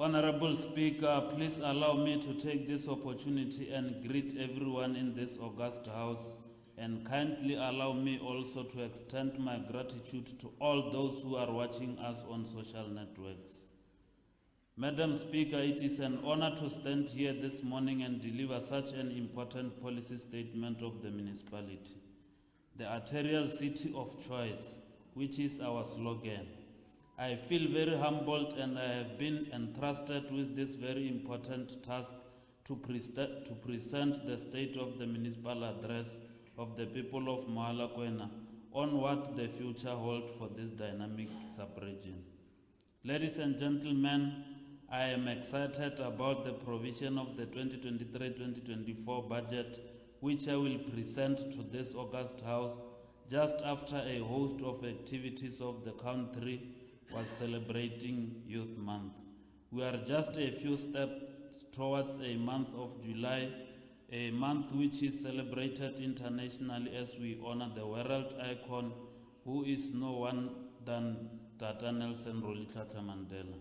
Honorable Speaker, please allow me to take this opportunity and greet everyone in this august house, and kindly allow me also to extend my gratitude to all those who are watching us on social networks. Madam Speaker, it is an honor to stand here this morning and deliver such an important policy statement of the municipality, the arterial city of choice, which is our slogan. I feel very humbled, and I have been entrusted with this very important task to present the state of the municipal address of the people of Mogalakwena on what the future holds for this dynamic sub-region. Ladies and gentlemen, I am excited about the provision of the 2023-2024 budget, which I will present to this august house just after a host of activities of the country was celebrating Youth Month. We are just a few steps towards a month of July, a month which is celebrated internationally as we honor the world icon who is no one than Tata Nelson Rolihlahla Mandela.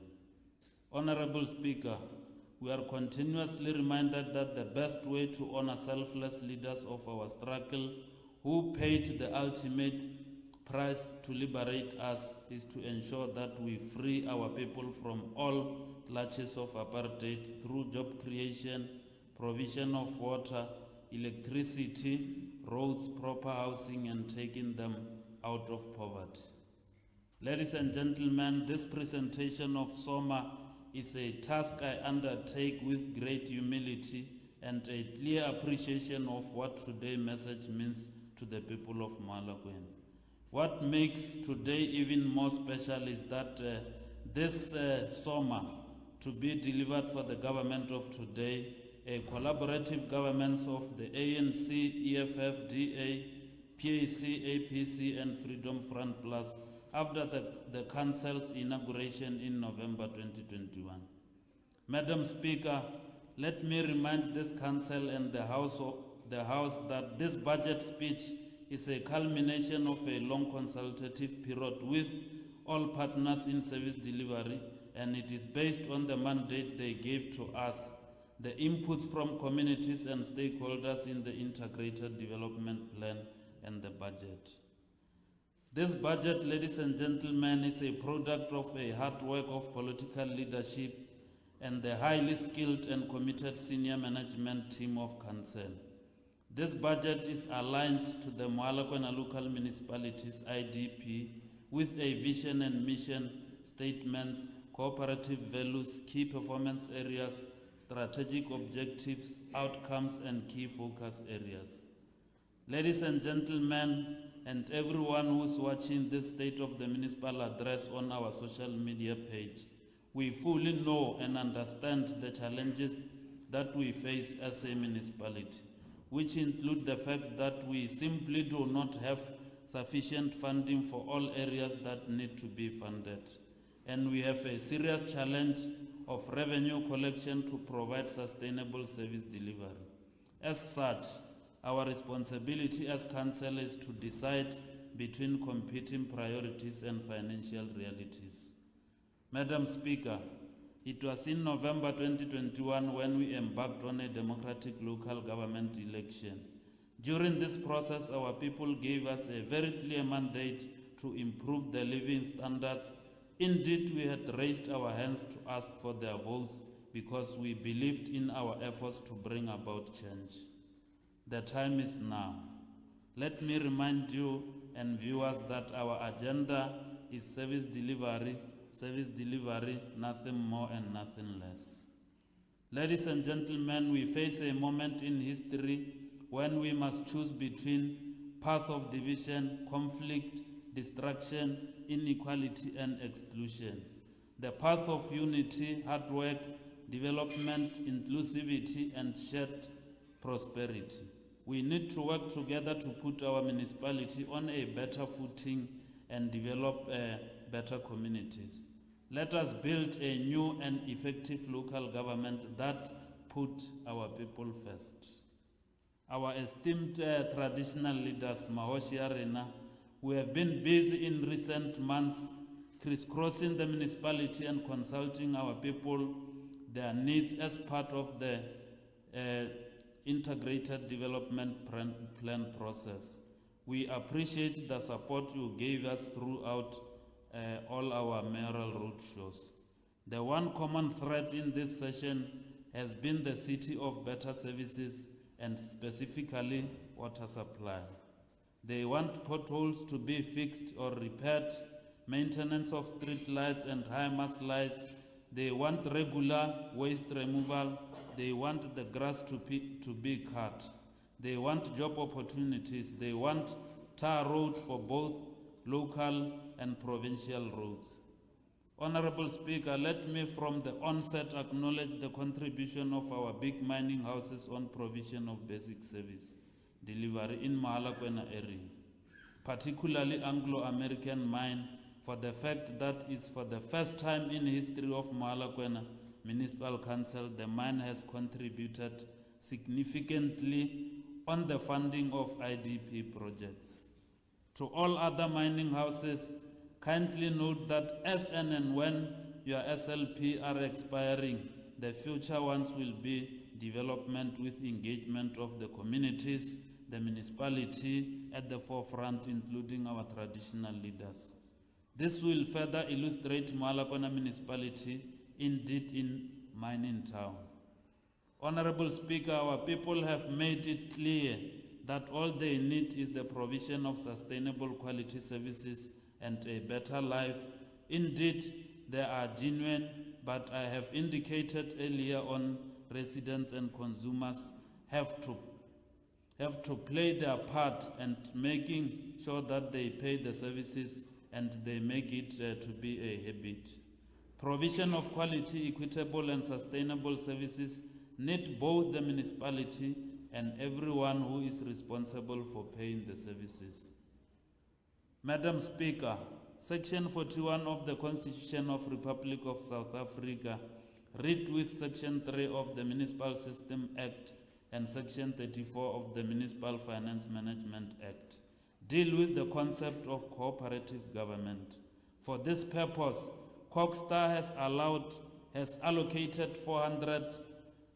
Honorable Speaker, we are continuously reminded that the best way to honor selfless leaders of our struggle who paid the ultimate price to liberate us is to ensure that we free our people from all clutches of apartheid through job creation, provision of water, electricity, roads, proper housing, and taking them out of poverty. Ladies and gentlemen, this presentation of SOMA is a task I undertake with great humility and a clear appreciation of what today's message means to the people of Mogalakwena. What makes today even more special is that this SOMA to be delivered for the government of today, a collaborative government of the ANC, EFF, DA, PAC, APC, and Freedom Front Plus after the Council's inauguration in November 2021. Madam Speaker, let me remind this Council and the House that this budget speech is a culmination of a long consultative period with all partners in service delivery, and it is based on the mandate they gave to us, the inputs from communities and stakeholders in the integrated development plan and the budget. This budget, ladies and gentlemen, is a product of a hard work of political leadership and the highly skilled and committed senior management team of Council. This budget is aligned to the Mogalakwena Local Municipalities IDP with a vision and mission statements, cooperative values, key performance areas, strategic objectives, outcomes, and key focus areas. Ladies and gentlemen, and everyone who's watching this State of the Municipal Address on our social media page, we fully know and understand the challenges that we face as a municipality, which include the fact that we simply do not have sufficient funding for all areas that need to be funded. And we have a serious challenge of revenue collection to provide sustainable service delivery. As such, our responsibility as Council is to decide between competing priorities and financial realities. Madam Speaker, it was in November 2021 when we embarked on a democratic local government election. During this process, our people gave us a very clear mandate to improve the living standards. Indeed, we had raised our hands to ask for their votes because we believed in our efforts to bring about change. The time is now. Let me remind you and viewers that our agenda is service delivery, nothing more and nothing less. Ladies and gentlemen, we face a moment in history when we must choose between path of division, conflict, destruction, inequality, and exclusion. The path of unity, hard work, development, inclusivity, and shared prosperity. We need to work together to put our municipality on a better footing and develop better communities. Let us build a new and effective local government that put our people first. Our esteemed traditional leaders, Mahoshi Arena, who have been busy in recent months crisscrossing the municipality and consulting our people their needs as part of the integrated development plan process. We appreciate the support you gave us throughout all our mayoral roadshows. The one common thread in this session has been the city of better services and specifically water supply. They want potholes to be fixed or repaired, maintenance of street lights and high mast lights. They want regular waste removal. They want the grass to be cut. They want job opportunities. They want tar road for both local and provincial roads. Honorable Speaker, let me from the onset acknowledge the contribution of our big mining houses on provision of basic service delivery in Mogalakwena area, particularly Anglo-American Mine, for the fact that is for the first time in history of Mogalakwena Municipal Council, the mine has contributed significantly on the funding of IDP projects. To all other mining houses, kindly note that as and when your SLP are expiring, the future ones will be development with engagement of the communities, the municipality at the forefront, including our traditional leaders. This will further illustrate Mogalakwena Municipality indeed in mining town. Honorable Speaker, our people have made it clear that all they need is the provision of sustainable quality services and a better life. Indeed, they are genuine, but I have indicated earlier on, residents and consumers have to play their part and making sure that they pay the services and they make it to be a habit. Provision of quality, equitable and sustainable services need both the municipality and everyone who is responsible for paying the services. Madam Speaker, Section 41 of the Constitution of Republic of South Africa, read with Section 3 of the Municipal System Act and Section 34 of the Municipal Finance Management Act, deal with the concept of cooperative government. For this purpose, Cogstar has allocated 400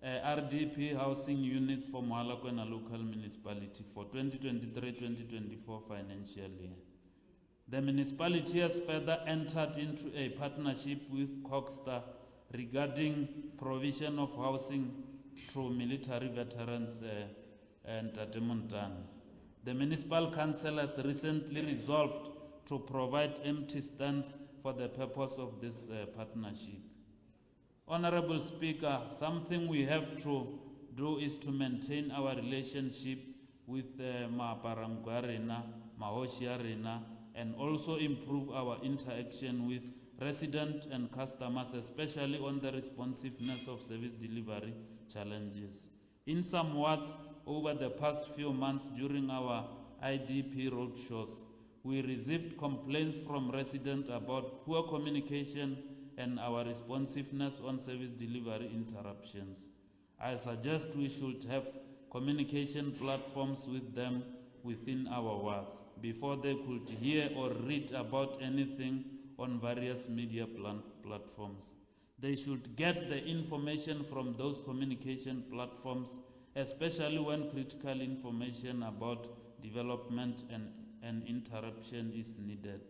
RDP housing units for Mogalakwena local municipality for 2023-2024 financial year. The municipality has further entered into a partnership with Cogstar regarding provision of housing through military veterans and Tatemuntan. The Municipal Council has recently resolved to provide empty stands for the purpose of this partnership. Honorable Speaker, something we have to do is to maintain our relationship with Maparamgwarena, Mahoshiarena, and also improve our interaction with residents and customers, especially on the responsiveness of service delivery challenges. In some words, over the past few months during our IDP roadshows, we received complaints from residents about poor communication and our responsiveness on service delivery interruptions. I suggest we should have communication platforms with them within our wards before they could hear or read about anything on various media platforms. They should get the information from those communication platforms, especially when critical information about development and interruption is needed.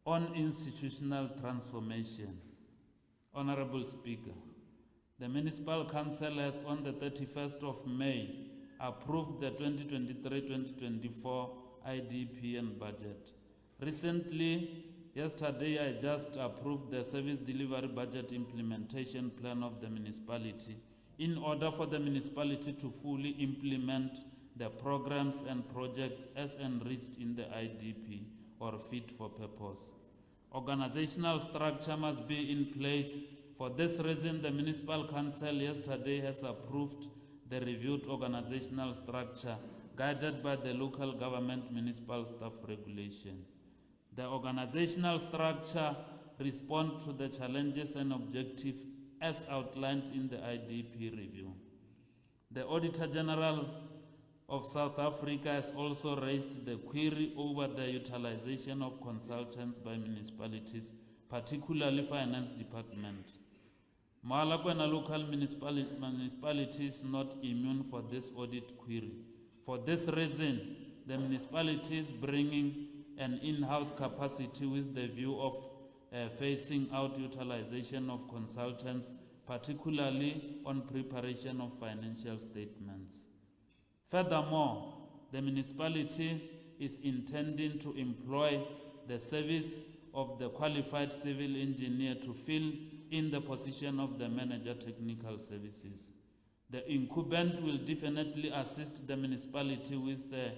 On institutional transformation, Honorable Speaker, the Municipal Council has on the 31st of May approved the 2023-2024 IDP and budget. Recently, yesterday, I just approved the service delivery budget implementation plan of the municipality in order for the municipality to fully implement the programs and projects as enriched in the IDP or fit for purpose. Organizational structure must be in place. For this reason, the Municipal Council yesterday has approved the reviewed organizational structure guided by the Local Government Municipal Staff Regulation. The organizational structure responds to the challenges and objectives as outlined in the IDP review. The Auditor General of South Africa has also raised the query over the utilization of consultants by municipalities, particularly Finance Department. Mogalakwena local municipality is not immune for this audit query. For this reason, the municipality is bringing an in-house capacity with the view of phasing out utilization of consultants, particularly on preparation of financial statements. Furthermore, the municipality is intending to employ the service of the qualified civil engineer to fill in the position of the manager technical services. The incumbent will definitely assist the municipality with the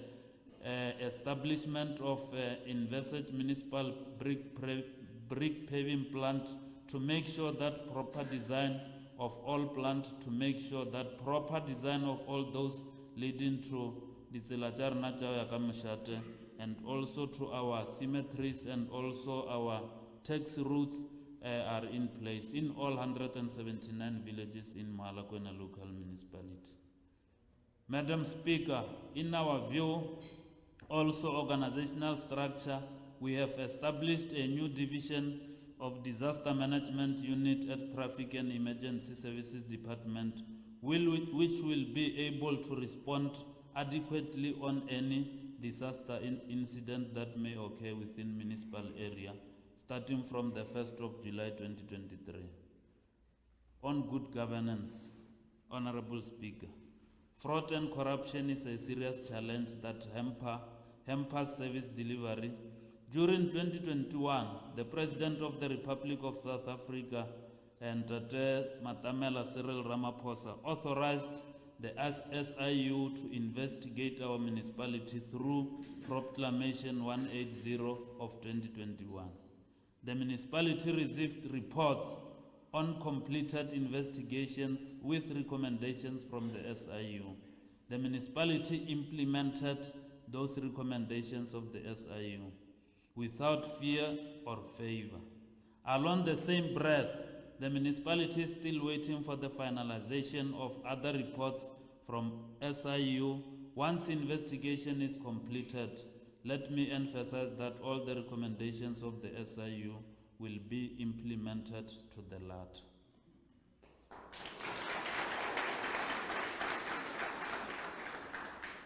establishment of envisaged municipal brick paving plant to make sure that proper design of all plant, to make sure that proper design of all those leading to the and also to our cemeteries and also our tax routes are in place in all 179 villages in Mogalakwena local municipality. Madam Speaker, in our view, also organizational structure, we have established a new division of disaster management unit at Traffic and Emergency Services Department, which will be able to respond adequately on any disaster incident that may occur within municipal area, starting from the 1st of July 2023. On good governance, Honorable Speaker, fraud and corruption is a serious challenge that hampers service delivery. During 2021, the President of the Republic of South Africa and Matamela Cyril Ramaphosa authorized the SIU to investigate our municipality through Proclamation 180 of 2021. The municipality received reports on completed investigations with recommendations from the SIU. The municipality implemented those recommendations of the SIU without fear or favor. Along the same breath, the municipality is still waiting for the finalization of other reports from SIU. Once investigation is completed, let me emphasize that all the recommendations of the SIU will be implemented to the letter.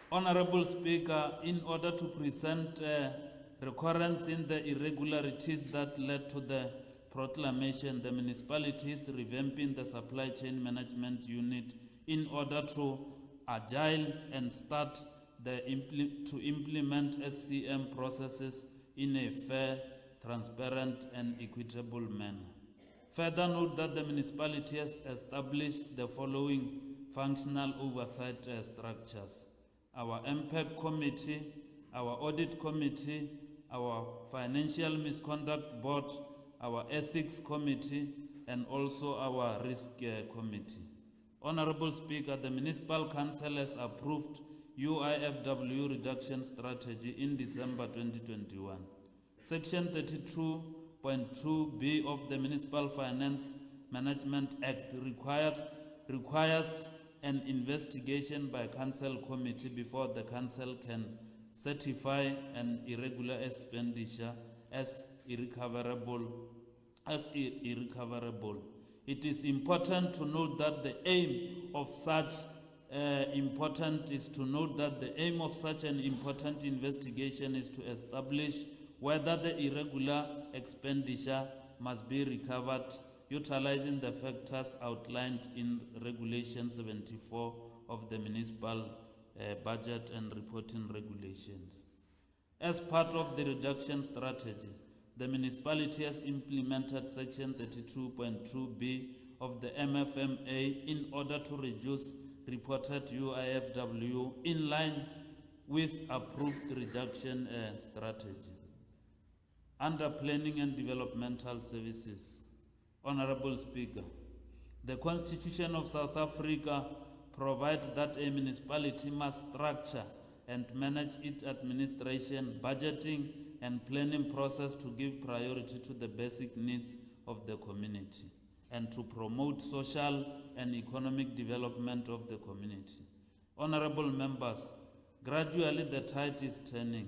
Honorable Speaker, in order to present recurrence in the irregularities that led to the proclamation, the municipality is revamping the supply chain management unit in order to agile and start to implement SCM processes in a fair, transparent and equitable manner. Further note that the municipality has established the following functional oversight structures: our MPEC committee, our audit committee, our financial misconduct board, our ethics committee, and also our risk committee. Honorable Speaker, the Municipal Council has approved UIFW reduction strategy in December 2021. Section 32.2b of the Municipal Finance Management Act requires an investigation by Council Committee before the Council can certify an irregular expenditure as irrecoverable. It is important to note that the aim of such an important investigation is to establish whether the irregular expenditure must be recovered utilizing the factors outlined in Regulation 74 of the Municipal Budget and Reporting Regulations. As part of the reduction strategy, the municipality has implemented Section 32.2b of the MFMA in order to reduce reported UIFW in line with approved reduction strategy. Under Planning and Developmental Services, Honorable Speaker, the Constitution of South Africa provides that a municipality must structure and manage its administration, budgeting, and planning process to give priority to the basic needs of the community and to promote social and economic development of the community. Honorable members, gradually the tide is turning,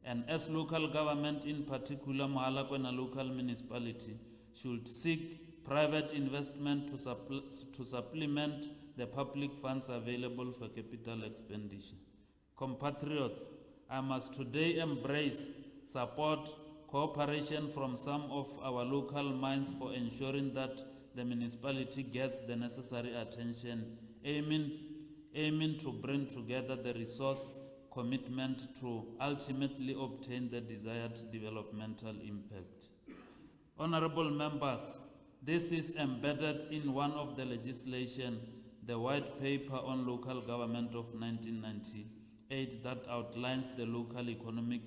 and as local government, in particular Mogalakwena local municipality, should seek private investment to supplement the public funds available for capital expenditure. Compatriots, I must today embrace, support, cooperation from some of our local minds for ensuring that the municipality gets the necessary attention, aiming to bring together the resource commitment to ultimately obtain the desired developmental impact. Honorable members, this is embedded in one of the legislation, the White Paper on Local Government of 1998, that outlines the local economic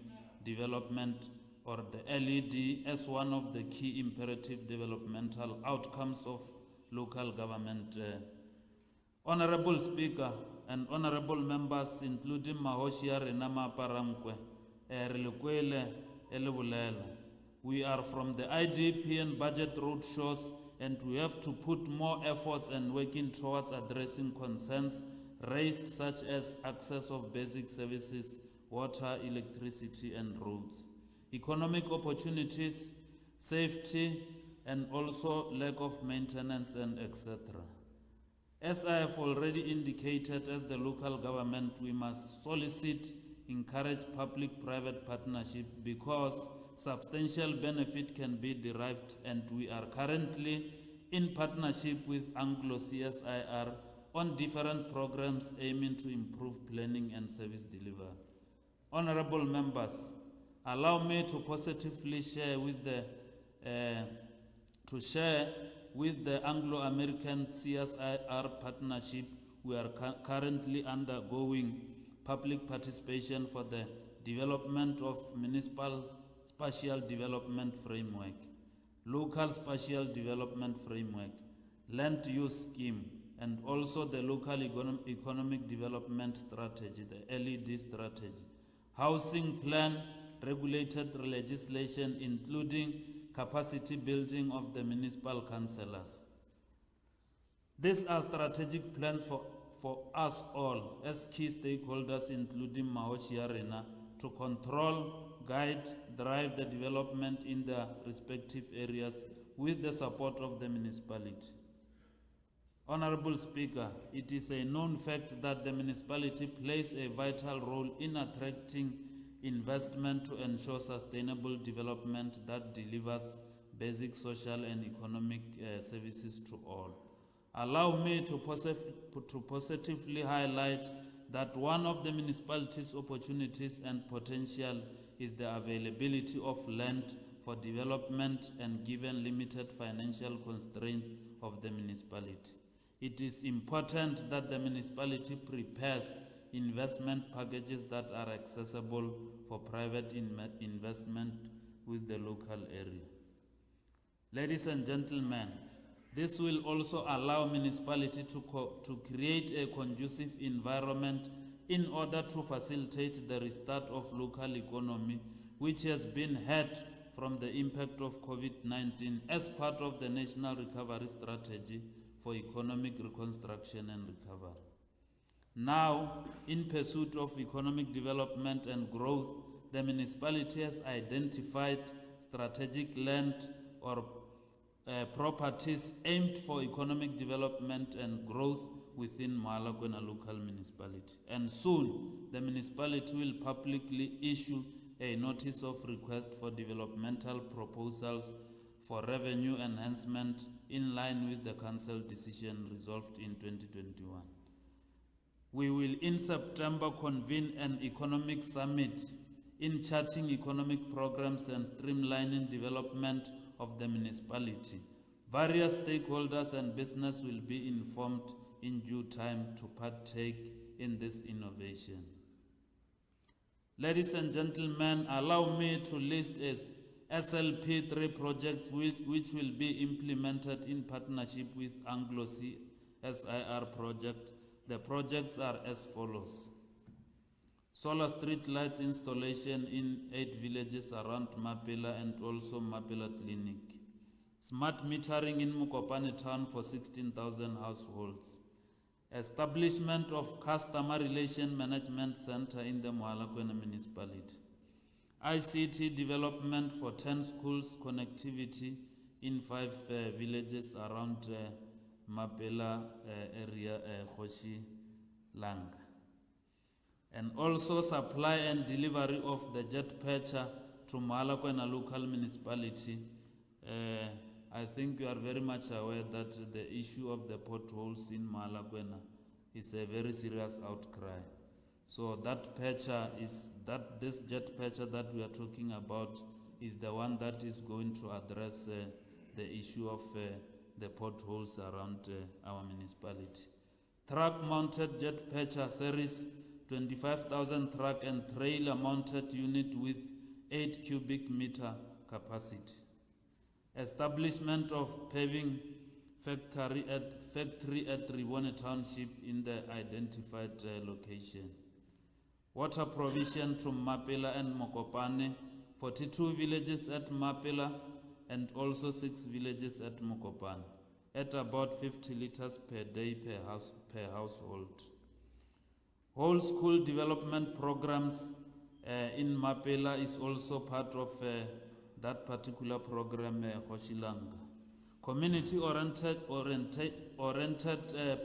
development, or the LED, as one of the key imperative developmental outcomes of local government. Honorable Speaker and honorable members, including Mahoshia Renama Paramkwe, we are from the IDP and budget roadshows, and we have to put more efforts and working towards addressing concerns raised, such as access of basic services, water, electricity, and roads, economic opportunities, safety, and also lack of maintenance, and etc. As I have already indicated, as the local government, we must solicit, encourage public-private partnership, because substantial benefit can be derived, and we are currently in partnership with Anglo CSIR on different programs aiming to improve planning and service delivery. Honorable members, allow me to positively share with the Anglo-American CSIR partnership. We are currently undergoing public participation for the development of municipal spatial development framework, local spatial development framework, land use scheme, and also the local economic development strategy, the LED strategy, housing plan, regulated legislation, including capacity building of the municipal councillors. These are strategic plans for us all as key stakeholders, including Mahoshia Rena, to control, guide, drive the development in their respective areas with the support of the municipality. Honorable Speaker, it is a known fact that the municipality plays a vital role in attracting investment to ensure sustainable development that delivers basic social and economic services to all. Allow me to positively highlight that one of the municipality's opportunities and potential is the availability of land for development, and given limited financial constraint of the municipality, it is important that the municipality prepares investment packages that are accessible for private investment with the local area. Ladies and gentlemen, this will also allow municipality to create a conducive environment in order to facilitate the restart of local economy, which has been hurt from the impact of COVID-19 as part of the National Recovery Strategy for Economic Reconstruction and Recovery. Now, in pursuit of economic development and growth, the municipality has identified strategic land or properties aimed for economic development and growth within Mogalakwena local municipality. And soon, the municipality will publicly issue a notice of request for developmental proposals for revenue enhancement in line with the council decision resolved in 2021. We will in September convene an economic summit in charting economic programs and streamlining development of the municipality. Various stakeholders and business will be informed in due time to partake in this innovation. Ladies and gentlemen, allow me to list SLP3 projects which will be implemented in partnership with Anglo CSIR project. The projects are as follows: solar street lights installation in 8 villages around Mapela and also Mapela Clinic. Smart metering in Mokopane town for 16,000 households. Establishment of Customer Relation Management Center in the Mogalakwena municipality. ICT development for 10 schools, connectivity, in 5 villages around Mapela area, Khoshi Lang. And also supply and delivery of the jet patcher to Mogalakwena local municipality. I think you are very much aware that the issue of the potholes in Mogalakwena is a very serious outcry. So that patcher is this jet patcher that we are talking about is the one that is going to address the issue of the potholes around our municipality. Truck mounted jet patcher series 25,000 truck and trailer mounted unit with 8 cubic meter capacity. Establishment of paving factory at Ribone Township in the identified location. Water provision to Mapela and Mokopane, 42 villages at Mapela and also 6 villages at Mokopane, at about 50 liters per day per household. Whole school development programs in Mapela is also part of that particular program, Khoshilanga. Community-oriented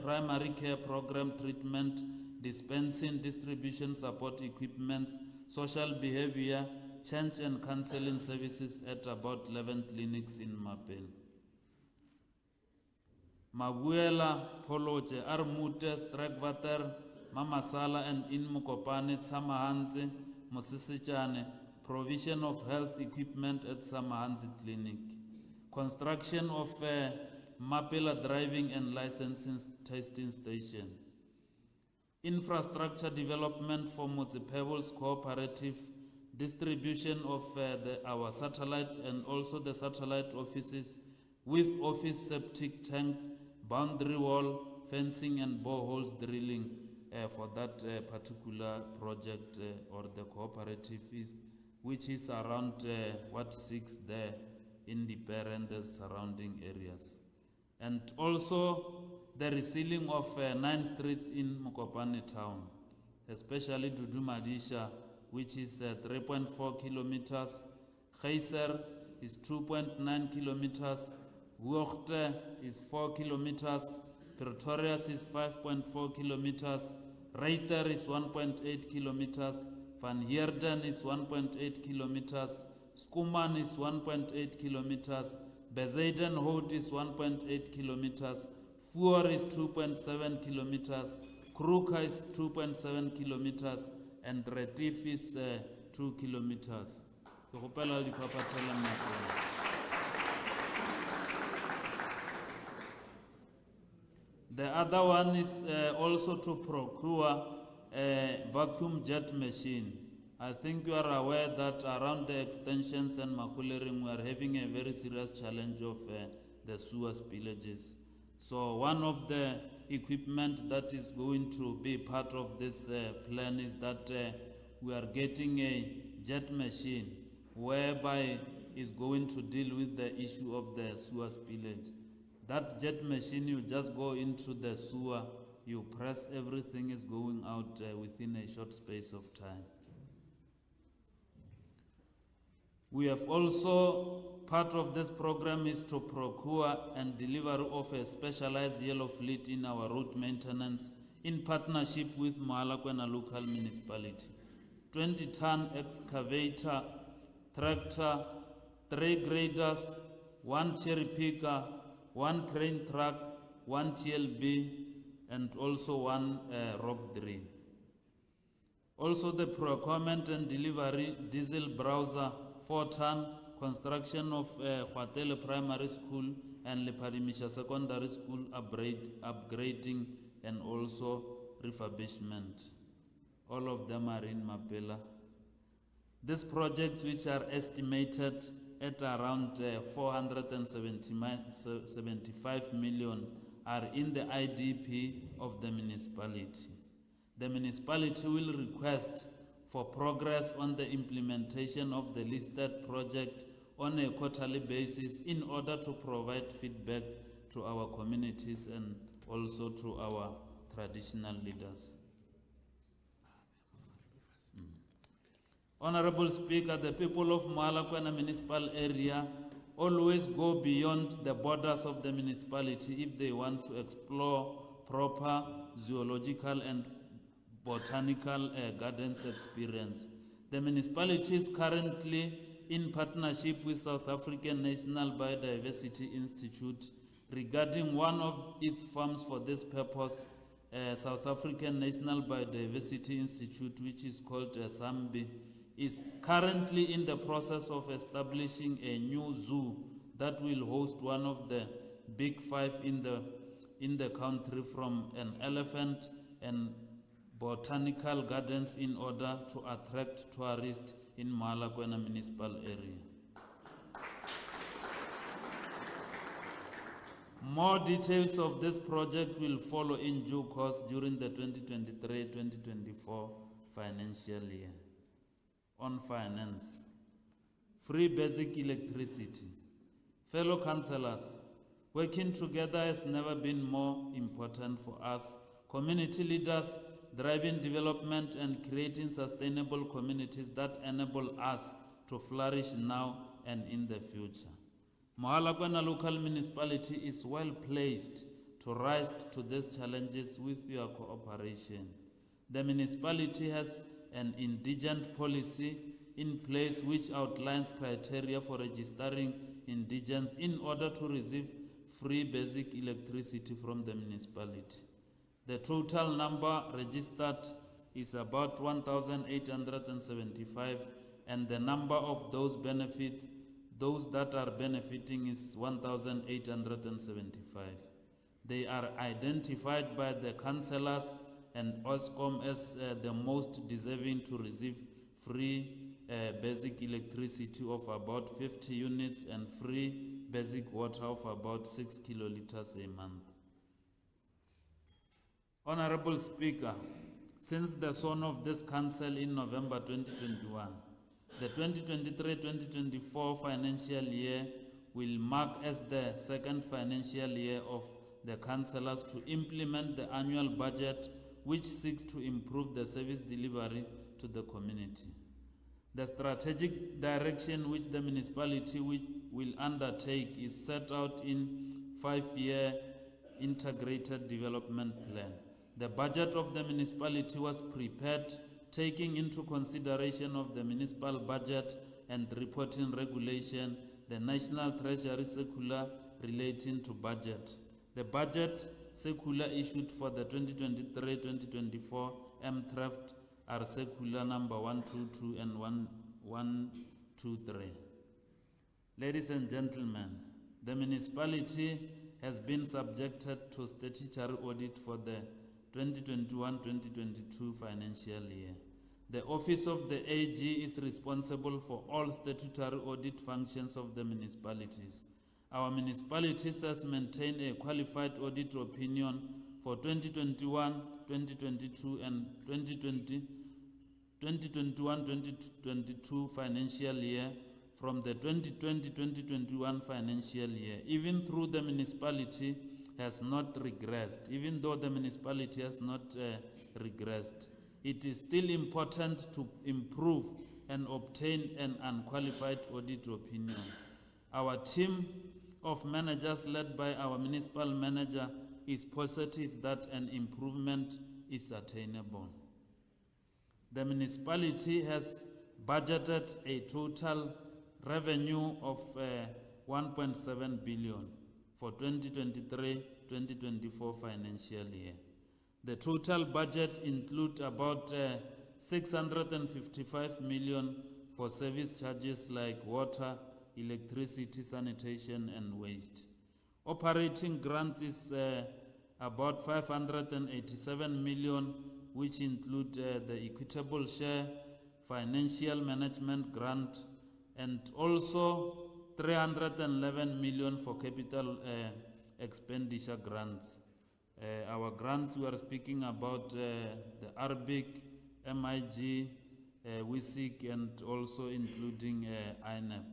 primary care program treatment, dispensing, distribution, support equipment, social behavior, change and counseling services at about 11 clinics in Mapela. Mabuela, Poloche, Armute, Strakvater, Mamasala and in Mokopane, Samahanze, Mosisichane, provision of health equipment at Samahanze Clinic, construction of Mapela driving and licensing testing station, infrastructure development for municipals cooperative, distribution of our satellite and also the satellite offices with office septic tank, boundary wall, fencing and boreholes drilling for that particular project or the cooperative which is around 6 there in the parent surrounding areas. And also the resealing of 9 streets in Mokopane town, especially Dudumadisha, which is 3.4 kilometers, Khaiser is 2.9 kilometers, Wuochte is 4 kilometers, Pretorius is 5.4 kilometers, Reiter is 1.8 kilometers, Van Heerden is 1.8 kilometers, Skuman is 1.8 kilometers, Bezeidenhout is 1.8 kilometers, Fuor is 2.7 kilometers, Kruka is 2.7 kilometers, and Retief is 2 kilometers. The other one is also to procure a vacuum jet machine. I think you are aware that around the extensions and Makulering we are having a very serious challenge of the sewer spillages. So one of the equipment that is going to be part of this plan is that we are getting a jet machine whereby is going to deal with the issue of the sewer spillage. That jet machine, you just go into the sewer, you press, everything is going out within a short space of time. We have also, part of this program is to procure and deliver of a specialized yellow fleet in our road maintenance in partnership with Mogalakwena local municipality. 20-ton excavator, tractor, 3 graders, 1 cherry picker, 1 crane truck, 1 TLB, and also 1 rock drill. Also the procurement and delivery diesel browser, 4-ton, construction of Khwatele Primary School and Lepadimisha Secondary School upgrading and also refurbishment. All of them are in Mapela. These projects, which are estimated at around 475 million, are in the IDP of the municipality. The municipality will request for progress on the implementation of the listed project on a quarterly basis in order to provide feedback to our communities and also to our traditional leaders. Honorable Speaker, the people of Mogalakwena municipal area always go beyond the borders of the municipality if they want to explore proper zoological and botanical gardens experience. The municipality is currently in partnership with South African National Biodiversity Institute regarding one of its farms for this purpose. South African National Biodiversity Institute, which is called SAMBI, is currently in the process of establishing a new zoo that will host one of the big five in the country, from an elephant and botanical gardens, in order to attract tourists in Mogalakwena municipal area. More details of this project will follow in due course during the 2023-2024 financial year. On finance, free basic electricity. Fellow councillors, working together has never been more important for us, community leaders, driving development and creating sustainable communities that enable us to flourish now and in the future. Mogalakwena local municipality is well placed to rise to these challenges with your cooperation. The municipality has an indigent policy in place which outlines criteria for registering indigents in order to receive free basic electricity from the municipality. The total number registered is about 1,875, and the number of those that are benefiting is 1,875. They are identified by the councillors and OSCOM as the most deserving to receive free basic electricity of about 50 units and free basic water of about 6 kiloliters a month. Honorable Speaker, since the sworn of this council in November 2021, the 2023-2024 financial year will mark as the second financial year of the councillors to implement the annual budget, which seeks to improve the service delivery to the community. The strategic direction which the municipality will undertake is set out in 5-year integrated development plan. The budget of the municipality was prepared taking into consideration of the municipal budget and reporting regulation, the National Treasury Circular relating to budget. The budget circular issued for the 2023-2024 MTRAFT are circular number 122 and 123. Ladies and gentlemen, the municipality has been subjected to statutory audit for the 2021-2022 financial year. The Office of the AG is responsible for all statutory audit functions of the municipalities. Our municipalities has maintained a qualified audit opinion for 2021, 2022 and 2021-2022 financial year from the 2020-2021 financial year, even though the municipality has not regressed. Even though the municipality has not regressed, it is still important to improve and obtain an unqualified audit opinion. Our team of managers led by our municipal manager is positive that an improvement is attainable. The municipality has budgeted a total revenue of 1.7 billion for 2023-2024 financial year. The total budget includes about 655 million for service charges like water, electricity, sanitation and waste. Operating grants is about 587 million, which include the equitable share, financial management grant, and also 311 million for capital expenditure grants. Our grants, we are speaking about the ARBIC, MIG, WISIC, and also including INEP.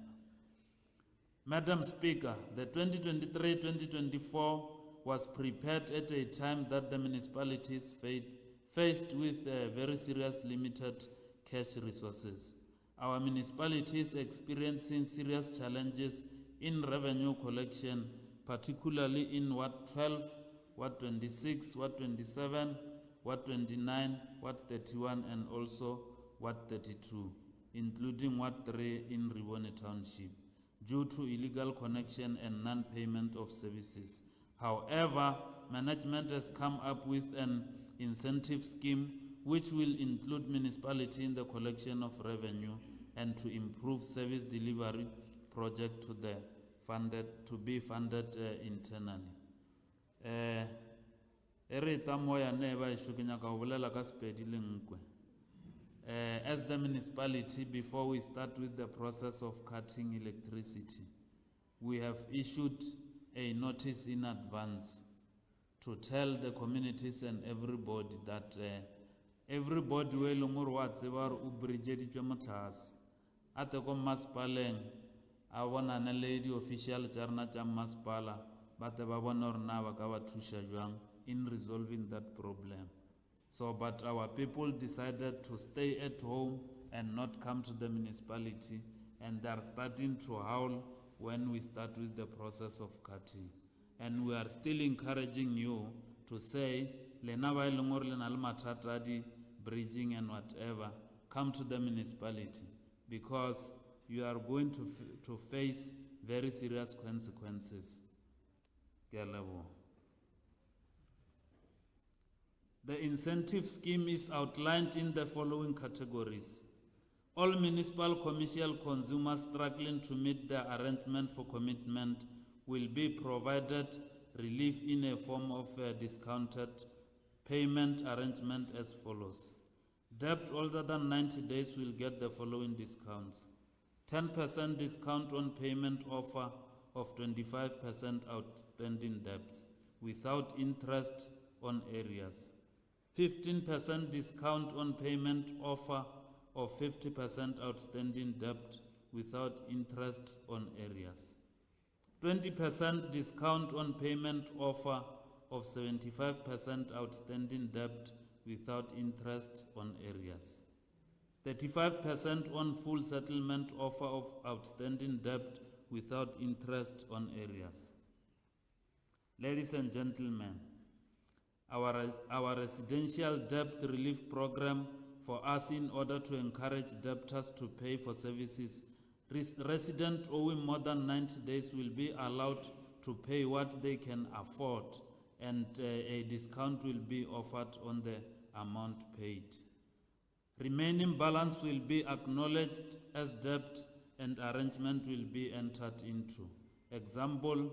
Madam Speaker, the 2023-2024 was prepared at a time that the municipalities faced with very serious limited cash resources. Our municipalities experiencing serious challenges in revenue collection, particularly in Ward 12, Ward 26, Ward 27, Ward 29, Ward 31, and also Ward 32, including Ward 3 in Ribone Township, due to illegal connection and non-payment of services. However, management has come up with an incentive scheme which will include municipality in the collection of revenue and to improve service delivery project to be funded internally. As the municipality, before we start with the process of cutting electricity, we have issued a notice in advance to tell the communities and everybody that everybody will at the Municipality, I want a lady official Jarna Maspala, but the Babonor Navakawa Tusha in resolving that problem. So, but our people decided to stay at home and not come to the municipality, and they are starting to howl when we start with the process of cutting. And we are still encouraging you to say, Lenawa Lungor Lenalmatatadi, bridging and whatever, come to the municipality, because you are going to face very serious consequences. The incentive scheme is outlined in the following categories. All municipal commercial consumers struggling to meet the arrangement for commitment will be provided relief in a form of a discounted payment arrangement as follows. Debt older than 90 days will get the following discounts. 10% discount on payment offer of 25% outstanding debts without interest on arrears. 15% discount on payment offer of 50% outstanding debt without interest on arrears. 20% discount on payment offer of 75% outstanding debt without interest on arrears. 35% on full settlement offer of outstanding debt without interest on arrears. Ladies and gentlemen, our residential debt relief program for us, in order to encourage debtors to pay for services, residents owing more than 90 days will be allowed to pay what they can afford, and a discount will be offered on the amount paid. Remaining balance will be acknowledged as debt and arrangement will be entered into. Example,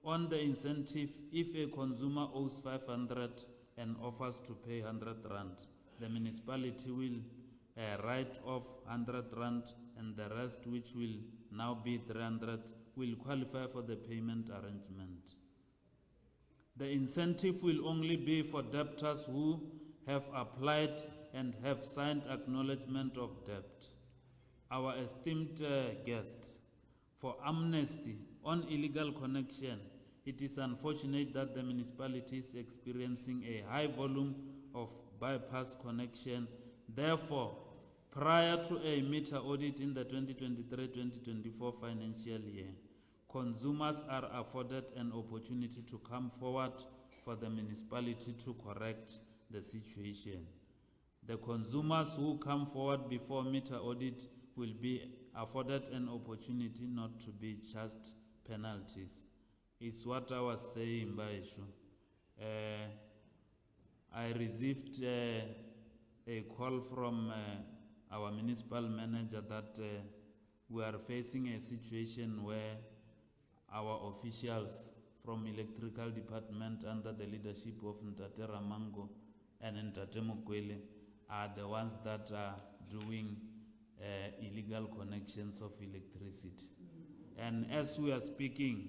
on the incentive, if a consumer owes 500 and offers to pay 100 rand, the municipality will write off 100 rand, and the rest, which will now be 300, will qualify for the payment arrangement. The incentive will only be for debtors who have applied and have signed acknowledgement of debt. Our esteemed guests, for amnesty on illegal connection, it is unfortunate that the municipality is experiencing a high volume of bypass connection. Therefore, prior to a meter audit in the 2023-2024 financial year, consumers are afforded an opportunity to come forward for the municipality to correct the situation. The consumers who come forward before meter audit will be afforded an opportunity not to be charged penalties. Is what I was saying, Baishu. I received a call from our municipal manager that we are facing a situation where our officials from electrical department under the leadership of Ntate Ramango and Ntate Mokwele are the ones that are doing illegal connections of electricity. And as we are speaking,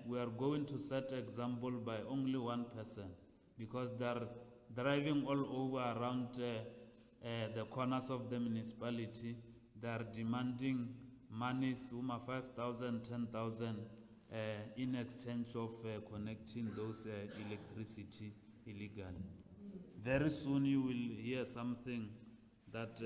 we are going to set example by only one person, because they are driving all over around the corners of the municipality. They are demanding monies, 5,000, 10,000, in exchange of connecting those electricity illegally. Very soon you will hear something that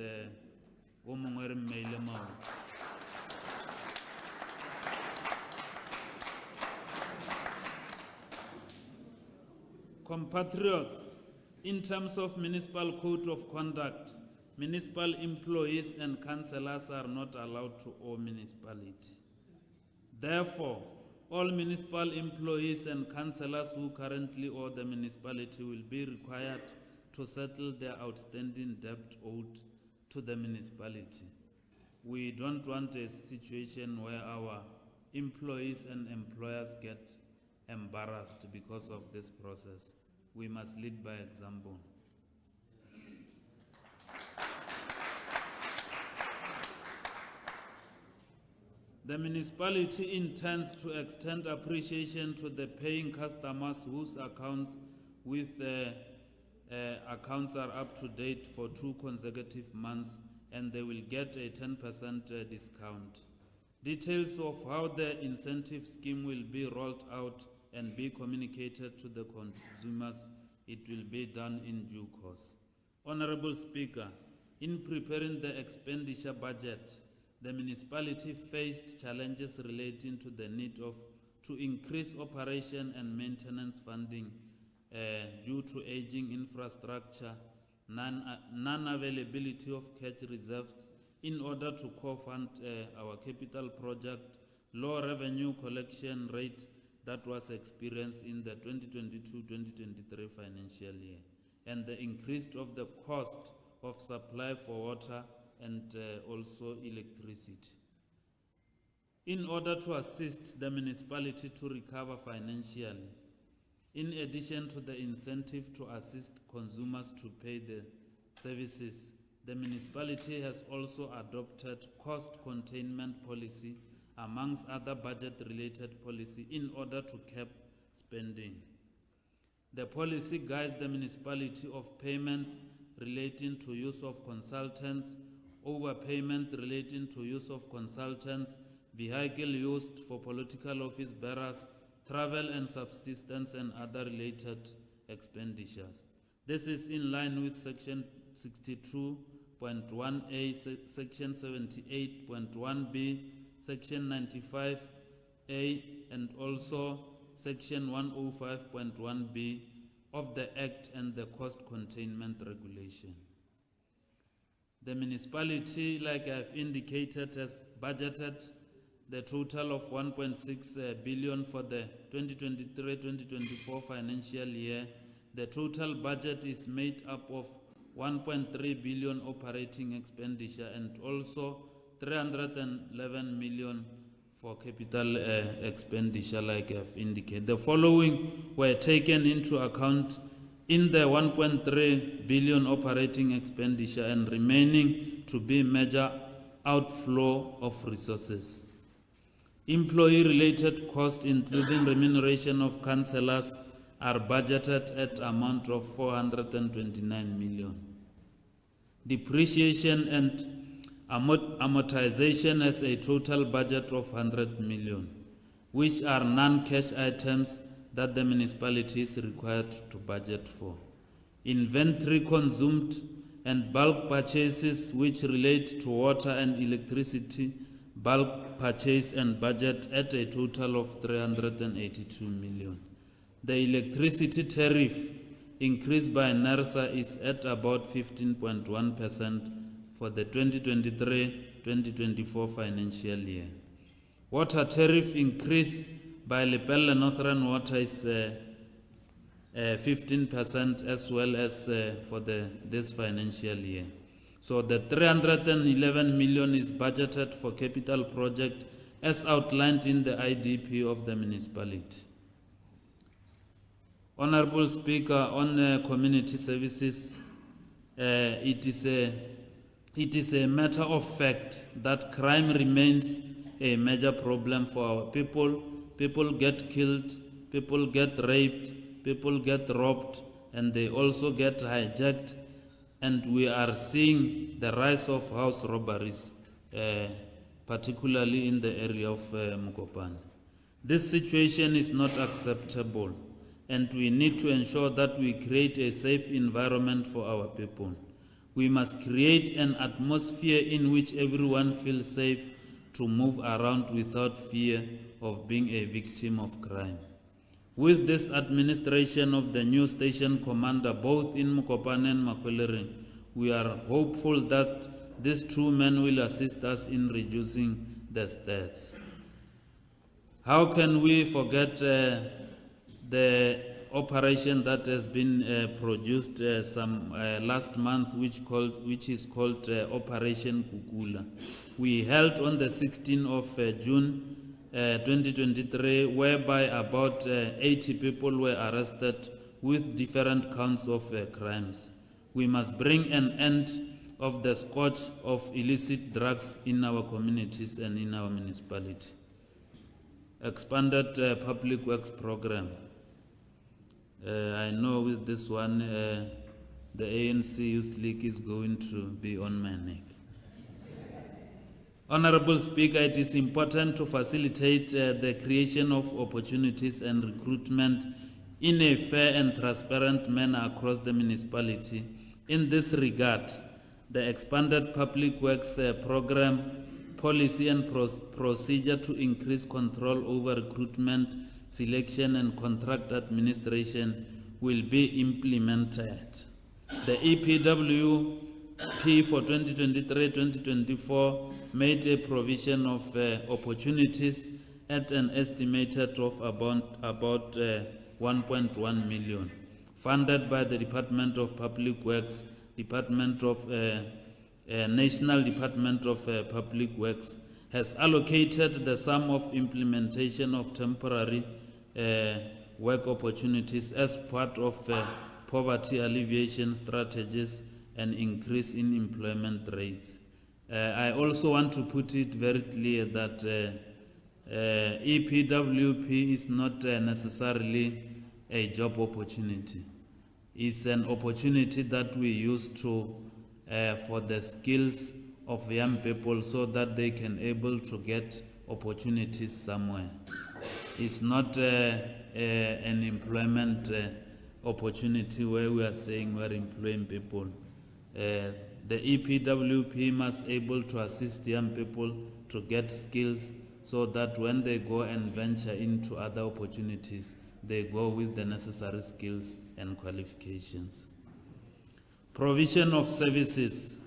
Compatriots, in terms of municipal code of conduct, municipal employees and councillors are not allowed to owe municipality. Therefore, all municipal employees and councillors who currently owe the municipality will be required to settle their outstanding debt owed to the municipality. We don't want a situation where our employees and employers get embarrassed because of this process. We must lead by example. The municipality intends to extend appreciation to the paying customers whose accounts accounts are up to date for 2 consecutive months, and they will get a 10% discount. Details of how the incentive scheme will be rolled out and be communicated to the consumers, it will be done in due course. Honorable Speaker, in preparing the expenditure budget, the municipality faced challenges relating to the need to increase operation and maintenance funding due to aging infrastructure, non-availability of cash reserves in order to co-fund our capital project, low revenue collection rate that was experienced in the 2022-2023 financial year, and the increase of the cost of supply for water and also electricity. In order to assist the municipality to recover financially, in addition to the incentive to assist consumers to pay the services, the municipality has also adopted cost containment policy amongst other budget-related policy in order to cap spending. The policy guides the municipality of payments relating to use of consultants, overpayments relating to use of consultants, vehicle used for political office bearers, travel and subsistence and other related expenditures. This is in line with Section 62.1a, Section 78.1b, Section 95a, and also Section 105.1b of the Act and the Cost Containment Regulation. The municipality, like I've indicated, has budgeted the total of 1.6 billion for the 2023-2024 financial year. The total budget is made up of 1.3 billion operating expenditure and also 311 million for capital expenditure, like I've indicated. The following were taken into account in the 1.3 billion operating expenditure and remaining to be major outflow of resources. Employee-related costs, including remuneration of councillors, are budgeted at amount of 429 million. Depreciation and amortization has a total budget of 100 million, which are non-cash items that the municipality is required to budget for. Inventory consumed and bulk purchases which relate to water and electricity, bulk purchase and budget at a total of 382 million. The electricity tariff increased by NERSA is at about 15.1% for the 2023-2024 financial year. Water tariff increase by Lepelle Northern Water is 15% as well as for this financial year. So the 311 million is budgeted for capital project as outlined in the IDP of the municipality. Honorable Speaker, on community services, it is a matter of fact that crime remains a major problem for our people. People get killed, people get raped, people get robbed, and they also get hijacked. And we are seeing the rise of house robberies, particularly in the area of Mokopane. This situation is not acceptable, and we need to ensure that we create a safe environment for our people. We must create an atmosphere in which everyone feels safe to move around without fear of being a victim of crime. With this administration of the new station commander, both in Mokopane and Makwelering, we are hopeful that these two men will assist us in reducing the stats. How can we forget the operation that has been produced last month, which is called Operation Kukula? We held on the 16th of June 2023, whereby about 80 people were arrested with different counts of crimes. We must bring an end of the scourge of illicit drugs in our communities and in our municipality. Expanded public works program. I know with this one, the ANC Youth League is going to be on my neck. Honorable Speaker, it is important to facilitate the creation of opportunities and recruitment in a fair and transparent manner across the municipality. In this regard, the expanded public works program, policy and procedure to increase control over recruitment, selection and contract administration will be implemented. The EPWP for 2023-2024 made a provision of opportunities at an estimated of about 1.1 million, funded by the Department of Public Works, National Department of Public Works has allocated the sum of implementation of temporary work opportunities as part of poverty alleviation strategies and increase in employment rates. I also want to put it very clear that EPWP is not necessarily a job opportunity. It's an opportunity that we use to for the skills of young people so that they can able to get opportunities somewhere. It's not an employment opportunity where we are saying we are employing people. The EPWP must able to assist young people to get skills so that when they go and venture into other opportunities, they go with the necessary skills and qualifications. Provision of services.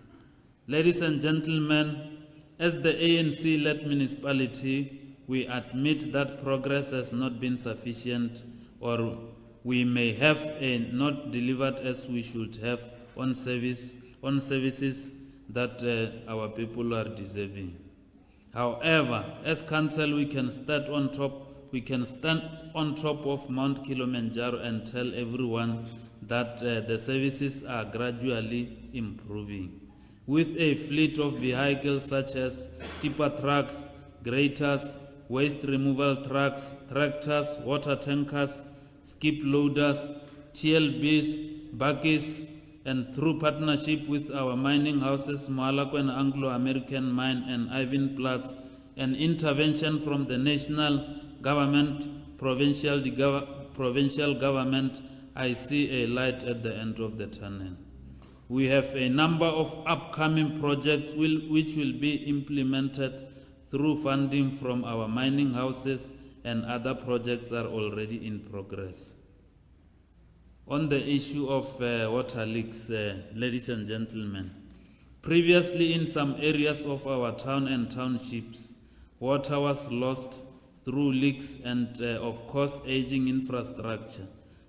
Ladies and gentlemen, as the ANC-led municipality, we admit that progress has not been sufficient, or we may have not delivered as we should have on services that our people are deserving. However, as council, we can stand on top of Mount Kilimanjaro and tell everyone that the services are gradually improving. With a fleet of vehicles such as tipper trucks, graders, waste removal trucks, tractors, water tankers, skip loaders, TLBs, buggies, and through partnership with our mining houses, Mogalakwena Anglo-American Mine and Ivan Platts, and intervention from the national government, provincial government, I see a light at the end of the tunnel. We have a number of upcoming projects which will be implemented through funding from our mining houses, and other projects are already in progress. On the issue of water leaks, ladies and gentlemen, previously in some areas of our town and townships, water was lost through leaks and of course aging infrastructure.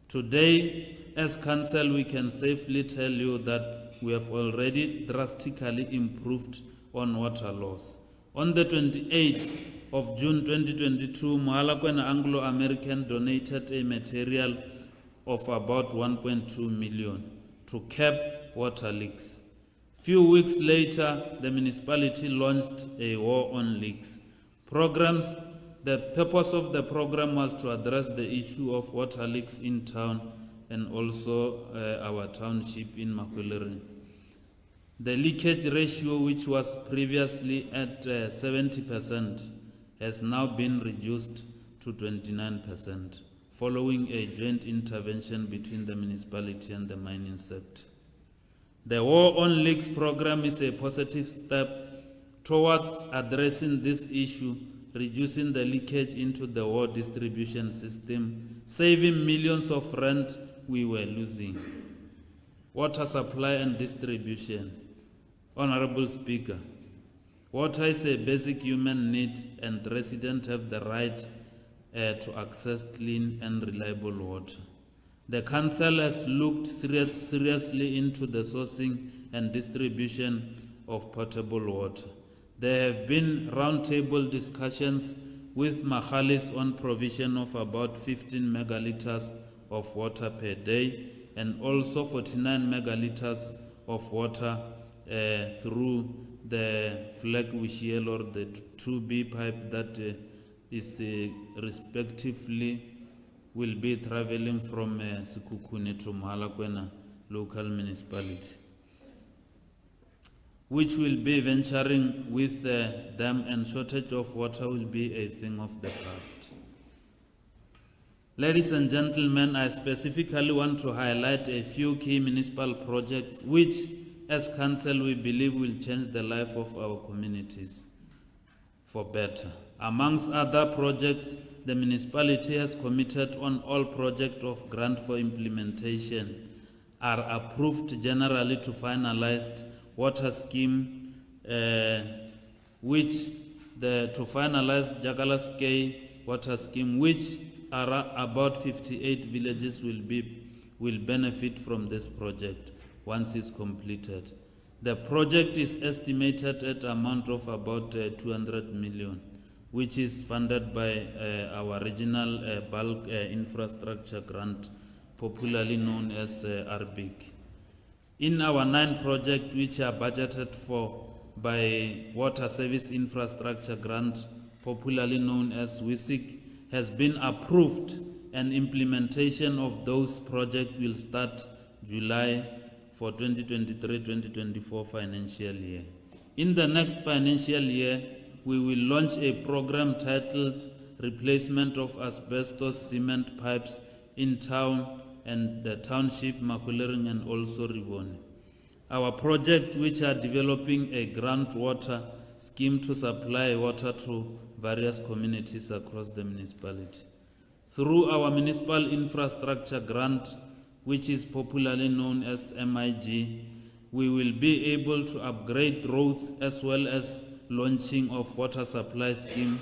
Today, as council, we can safely tell you that we have already drastically improved on water loss. On the 28th of June 2022, Mogalakwena Anglo-American donated a material of about 1.2 million to cap water leaks. Few weeks later, the municipality launched a war on leaks. The purpose of the program was to address the issue of water leaks in town and also our township in Makwelering. The leakage ratio, which was previously at 70%, has now been reduced to 29%, following a joint intervention between the municipality and the mining sector. The War on Leaks program is a positive step towards addressing this issue, reducing the leakage into the water distribution system, saving millions of rent we were losing. Water supply and distribution. Honorable Speaker, water is a basic human need and residents have the right to access clean and reliable water. The Council has looked seriously into the sourcing and distribution of potable water. There have been roundtable discussions with Magalis on provision of about 15 megaliters of water per day and also 49 megaliters of water through the flag wishel or the 2B pipe that is respectively will be traveling from Sekhukhune to Mogalakwena local municipality, which will be venturing with them, and shortage of water will be a thing of the past. Ladies and gentlemen, I specifically want to highlight a few key municipal projects which, as Council, we believe will change the life of our communities for better. Amongst other projects, the municipality has committed on all projects of grant for implementation are approved generally to finalized water scheme, which to finalize Jagalaskei water scheme, which are about 58 villages will benefit from this project once it's completed. The project is estimated at an amount of about 200 million, which is funded by our regional bulk infrastructure grant, popularly known as RBIC. In our 9 projects which are budgeted for by Water Service Infrastructure Grant, popularly known as WISIC, has been approved, and implementation of those projects will start July for 2023-2024 financial year. In the next financial year, we will launch a program titled Replacement of Asbestos Cement Pipes in Town and the Township, Makulering and also Ribone. Our project, which are developing a groundwater scheme to supply water to various communities across the municipality. Through our municipal infrastructure grant, which is popularly known as MIG, we will be able to upgrade roads as well as launching of water supply scheme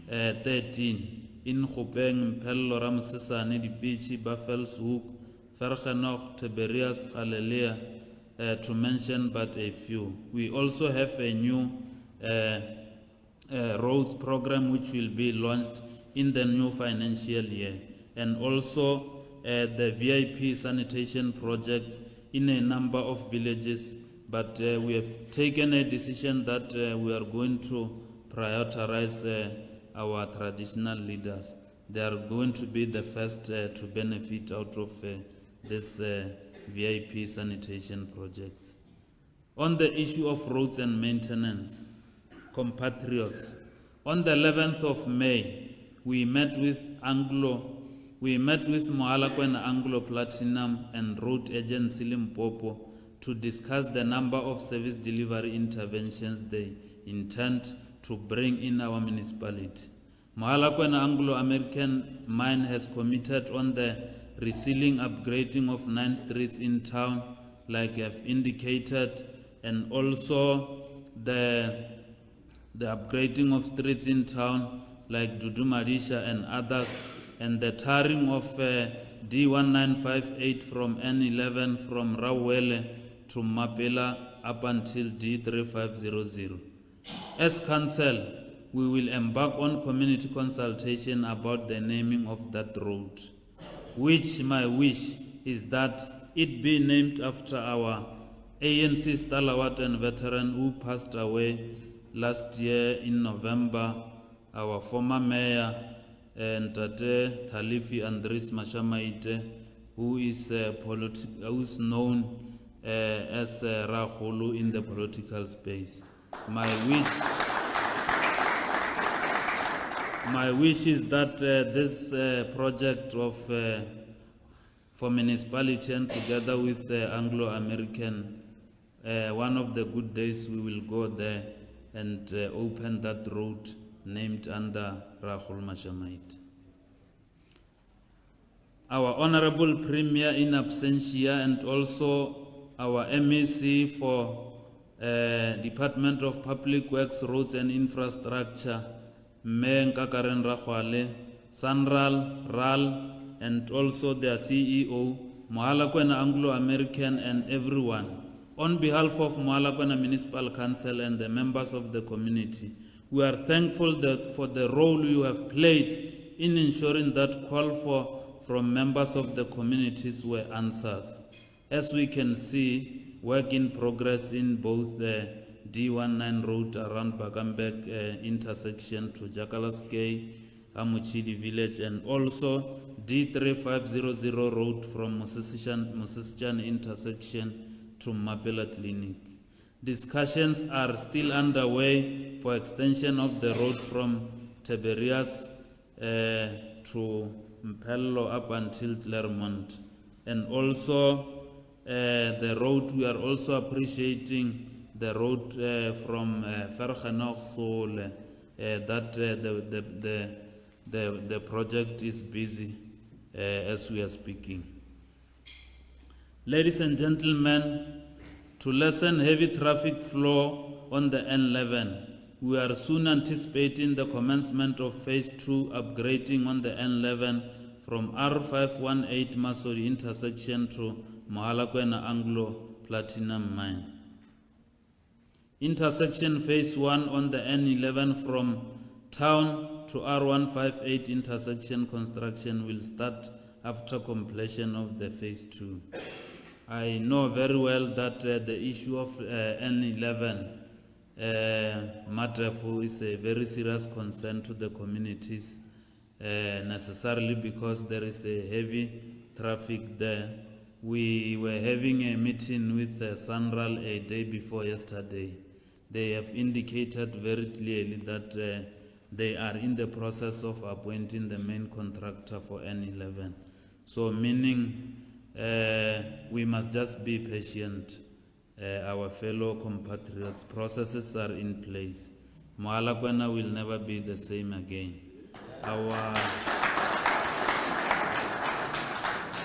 13 in Khopeng, Mphello, Ramsesane, Dipichi, Buffelshoek, Vergenoeg, Tiberias, Galilee, to mention but a few. We also have a new roads program which will be launched in the new financial year, and also the VIP sanitation project in a number of villages, but we have taken a decision that we are going to prioritize our traditional leaders. They are going to be the first to benefit out of this VIP sanitation projects. On the issue of roads and maintenance, compatriots, on the 11th of May, we met with Mogalakwena Anglo Platinum and Road Agency Limpopo to discuss the number of service delivery interventions they intend to bring in our municipality. Mogalakwena Anglo American Mine has committed on the resealing, upgrading of 9 streets in town, like I've indicated, and also the upgrading of streets in town, like Dudumarisha and others, and the tarring of D1958 from N11 from Rawele to Mapela up until D3500. As Council, we will embark on community consultation about the naming of that road, which my wish is that it be named after our ANC stalwart and veteran who passed away last year in November, our former mayor, Ntate Talifi Andres Mashamaite, who is who's known as Rahulu in the political space. My wish is that this project of for municipality, and together with the Anglo-American, one of the good days we will go there and open that road named under Rahul Mashamait. our Honorable Premier in absentia, and also our MEC for Department of Public Works, Roads and Infrastructure, Menka Karen Rakhwale, Sanral, RAL, and also their CEO, Mogalakwena Anglo-American, and everyone. On behalf of Mogalakwena Municipal Council and the members of the community, we are thankful for the role you have played in ensuring that call from members of the communities were answers. As we can see, work in progress in both the D19 road around Bagambek intersection to Jakalaskei, Amuchidi village, and also D3500 road from Mosisichan intersection to Mapela Clinic. Discussions are still underway for extension of the road from Tiberias to Mpello up until Clermont. And also the road, we are also appreciating the road from Vergenoeg Sole, that the project is busy as we are speaking. Ladies and gentlemen, to lessen heavy traffic flow on the N11, we are soon anticipating the commencement of Phase 2 upgrading on the N11 from R518 Masori intersection to Mogalakwena Anglo Platinum Mine. Intersection Phase 1 on the N11 from town to R158 intersection construction will start after completion of the Phase 2. I know very well that the issue of N11 Matafu is a very serious concern to the communities, necessarily because there is a heavy traffic there. We were having a meeting with Sanral a day before yesterday. They have indicated very clearly that they are in the process of appointing the main contractor for N11. So meaning we must just be patient, our fellow compatriots. Processes are in place. Mogalakwena will never be the same again.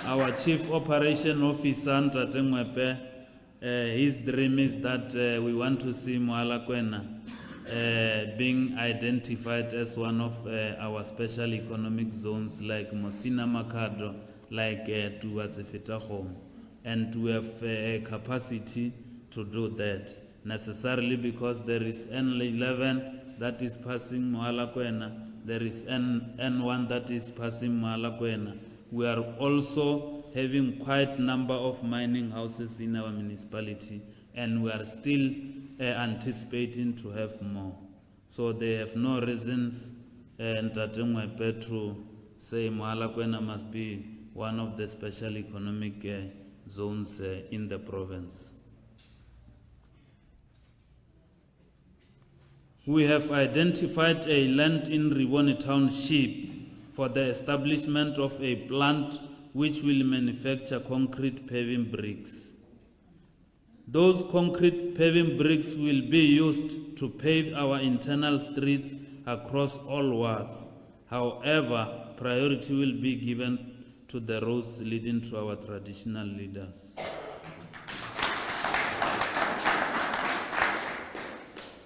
Our Chief Operation Officer, Ntate Mwepe, his dream is that we want to see Mogalakwena being identified as one of our special economic zones like Mosina Makado, like towards Fetahome. And we have a capacity to do that, necessarily because there is N11 that is passing Mogalakwena, there is N1 that is passing Mogalakwena. We are also having quite a number of mining houses in our municipality, and we are still anticipating to have more. So they have no reasons to say Mogalakwena must be one of the special economic zones in the province. We have identified a land in Ribone Township for the establishment of a plant which will manufacture concrete paving bricks. Those concrete paving bricks will be used to pave our internal streets across all wards. However, priority will be given to the roads leading to our traditional leaders.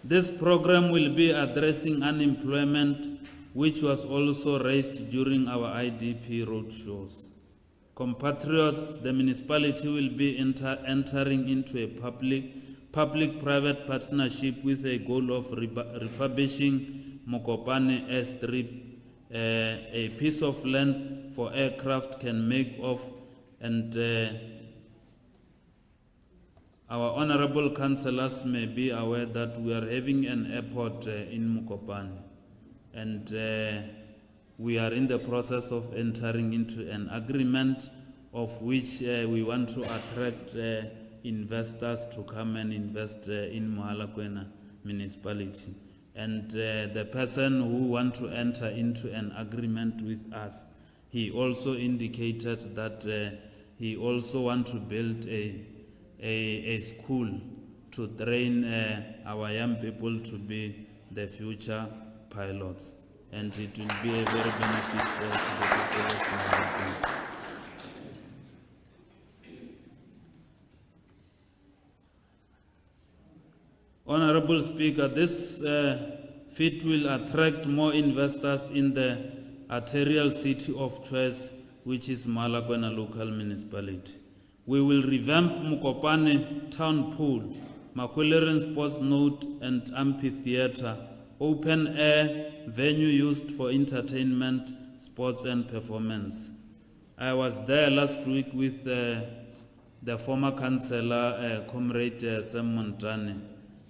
This program will be addressing unemployment, which was also raised during our IDP roadshows. Compatriots, the municipality will be entering into a public-private partnership with a goal of refurbishing Mokopane airstrip, a piece of land for aircraft can make off, and our honorable councillors may be aware that we are having an airport in Mokopane, and we are in the process of entering into an agreement of which we want to attract investors to come and invest in Mogalakwena municipality. And the person who wants to enter into an agreement with us, he also indicated that he also wants to build a school to train our young people to be the future pilots. And it will be a very benefit to the people of Mogalakwena. Honorable Speaker, this feat will attract more investors in the arterial city of choice, which is Mogalakwena local municipality. We will revamp Mokopane town pool, Makweleren sports node and amphitheater, open air venue used for entertainment, sports and performance. I was there last week with the former councillor, Comrade Sam Montane,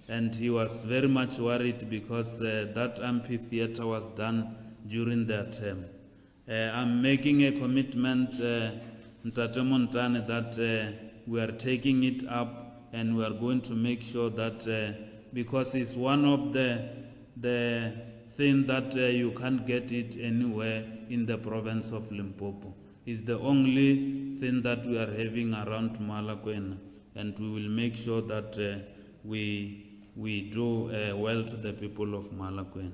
and he was very much worried because that amphitheater was done during their term. I'm making a commitment, Mtate Montane, that we are taking it up and we are going to make sure that because it's one of the thing that you can't get it anywhere in the province of Limpopo. It's the only thing that we are having around Mogalakwena, and we will make sure that we do well to the people of Mogalakwena.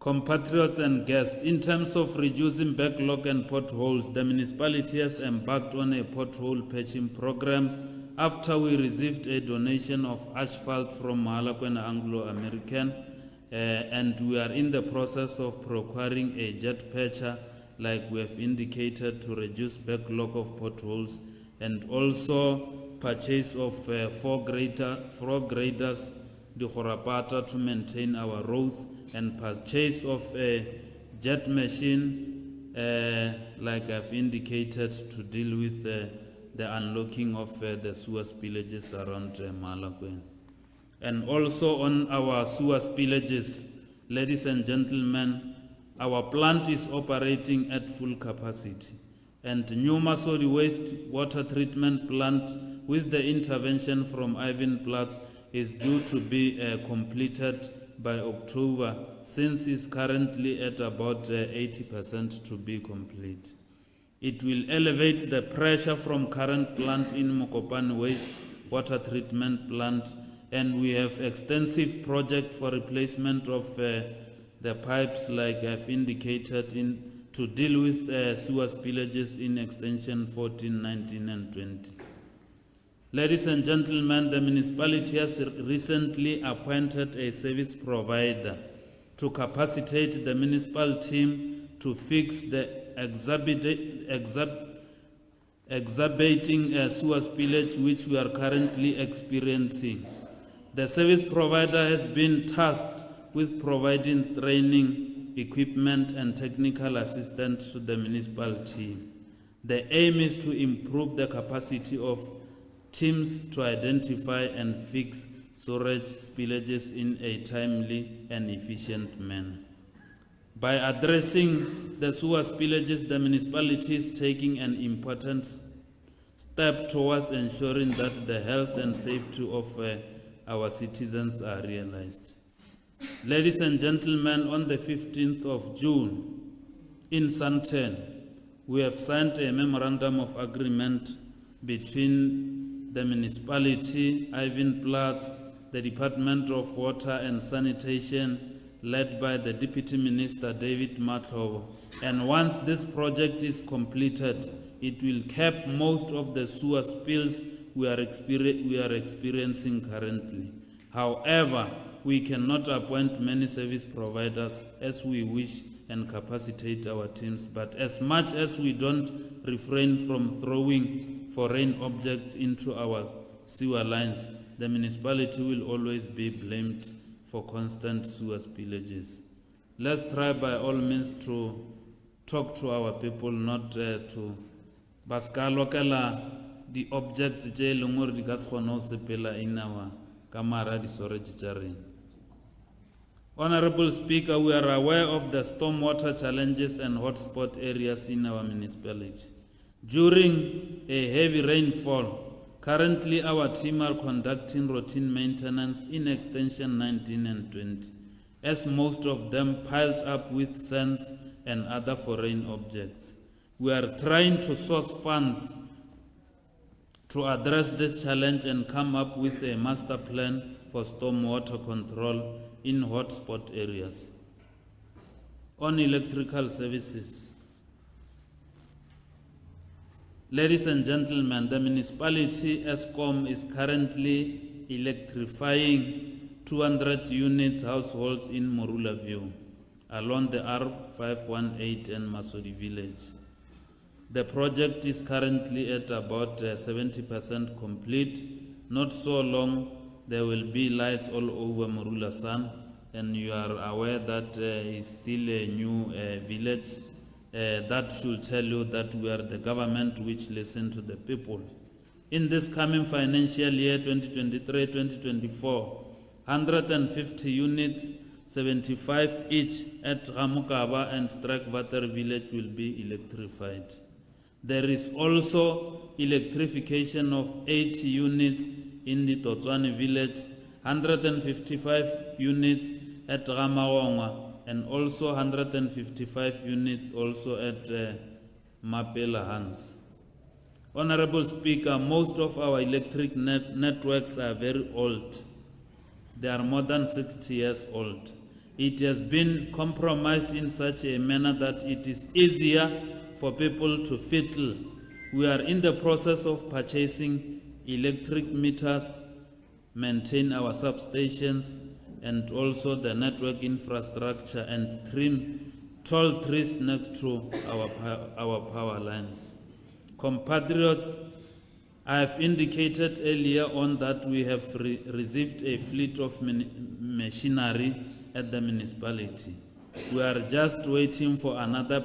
Compatriots and guests, in terms of reducing backlog and potholes, the municipality has embarked on a pothole patching program after we received a donation of asphalt from Mogalakwena Anglo-American, and we are in the process of procuring a jet patcher like we have indicated to reduce backlog of potholes, and also purchase of 4 graders, the Horapata, to maintain our roads, and purchase of a jet machine like I've indicated to deal with the unlocking of the sewer spillages around Mogalakwena. And also on our sewer spillages, ladies and gentlemen, our plant is operating at full capacity, and Nyuma Solid Waste Water Treatment Plant with the intervention from Ivan Platz is due to be completed by October, since it's currently at about 80% to be complete. It will elevate the pressure from current plant in Mokopane Waste Water Treatment Plant, and we have extensive project for replacement of the pipes like I've indicated to deal with sewer spillages in extension 14, 19 and 20. Ladies and gentlemen, the municipality has recently appointed a service provider to capacitate the municipal team to fix the exacerbating sewer spillage which we are currently experiencing. The service provider has been tasked with providing training, equipment and technical assistance to the municipal team. The aim is to improve the capacity of teams to identify and fix sewage spillages in a timely and efficient manner. By addressing the sewer spillages, the municipality is taking an important step towards ensuring that the health and safety of our citizens are realized. Ladies and gentlemen, on the 15th of June in Santen, we have signed a memorandum of agreement between the municipality, Ivan Platz, the Department of Water and Sanitation, led by the Deputy Minister David Matlobo. And once this project is completed, it will cap most of the sewer spills we are experiencing currently. However, we cannot appoint many service providers as we wish and capacitate our teams, but as much as we don't refrain from throwing foreign objects into our sewer lines, the municipality will always be blamed for constant sewer spillages. Let's try by all means to talk to our people, not to baskalokela the objects tse lengwe di ka se kgone go sepela in our kamara di storage tša rena. Honorable Speaker, we are aware of the stormwater challenges and hotspot areas in our municipality. During a heavy rainfall, currently our team are conducting routine maintenance in extension 19 and 20, as most of them piled up with sands and other foreign objects. We are trying to source funds to address this challenge and come up with a master plan for stormwater control in hotspot areas. On electrical services, ladies and gentlemen, the municipality SOMA is currently electrifying 200 units households in Morula View along the R518 and Masodi village. The project is currently at about 70% complete. Not so long, there will be lights all over Morula Sun, and you are aware that it's still a new village. That should tell you that we are the government which listen to the people. In this coming financial year 2023-2024, 150 units, 75 each at Ramukaba and Strakwater village will be electrified. There is also electrification of 80 units in the Totswane village, 155 units at Ramawonga, and also 155 units also at Mapela Hans. Honorable Speaker, most of our electric networks are very old. They are more than 60 years old. It has been compromised in such a manner that it is easier for people to fiddle. We are in the process of purchasing electric meters, maintain our substations, and also the network infrastructure, and trim tall trees next to our power lines. Compatriots, I have indicated earlier on that we have received a fleet of machinery at the municipality. We are just waiting for another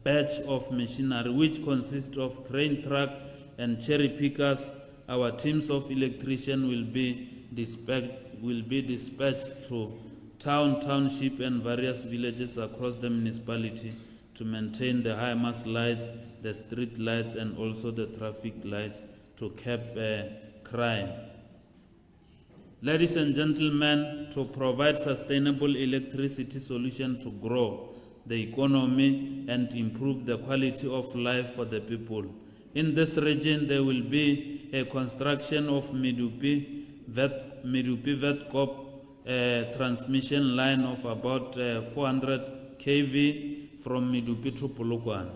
batch of machinery which consists of crane truck and cherry pickers. Our teams of electricians will be dispatched to township and various villages across the municipality to maintain the high mast lights, the street lights, and also the traffic lights to curb crime. Ladies and gentlemen, to provide sustainable electricity solution to grow the economy and improve the quality of life for the people. In this region, there will be a construction of Medupi Vetkop transmission line of about 400 kV from Medupi to Polokwane.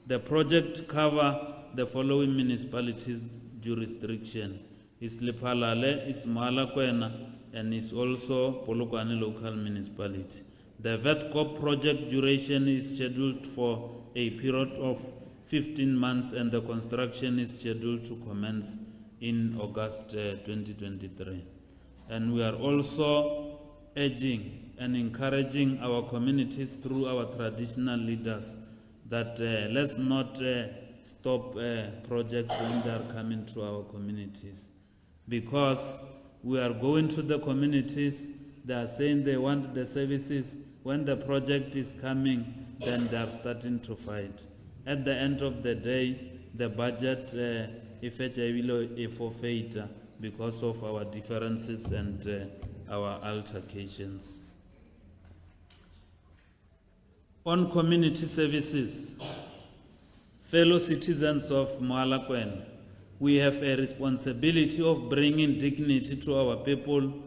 The project covers the following municipalities' jurisdiction: is Lephalale, is Mogalakwena, and is also Polokwane local municipality. The Vetkop project duration is scheduled for a period of 15 months, and the construction is scheduled to commence in August 2023. And we are also urging and encouraging our communities through our traditional leaders that let's not stop projects when they are coming to our communities, because we are going to the communities, they are saying they want the services. When the project is coming, then they are starting to fight. At the end of the day, the budget is forfeit because of our differences and our altercations. On community services, fellow citizens of Mogalakwena, we have a responsibility of bringing dignity to our people.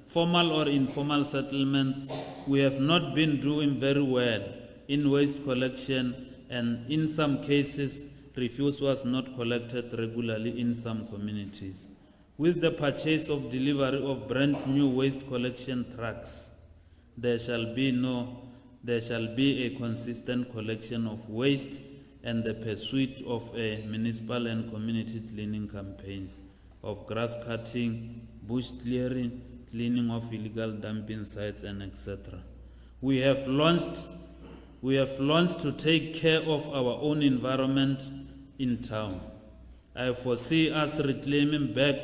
Formal or informal settlements, we have not been doing very well in waste collection, and in some cases, refuse was not collected regularly in some communities. With the purchase of delivery of brand new waste collection trucks, there shall be a consistent collection of waste and the pursuit of a municipal and community cleaning campaigns of grass cutting, bush clearing, cleaning of illegal dumping sites, and etc. We have launched to take care of our own environment in town. I foresee us reclaiming back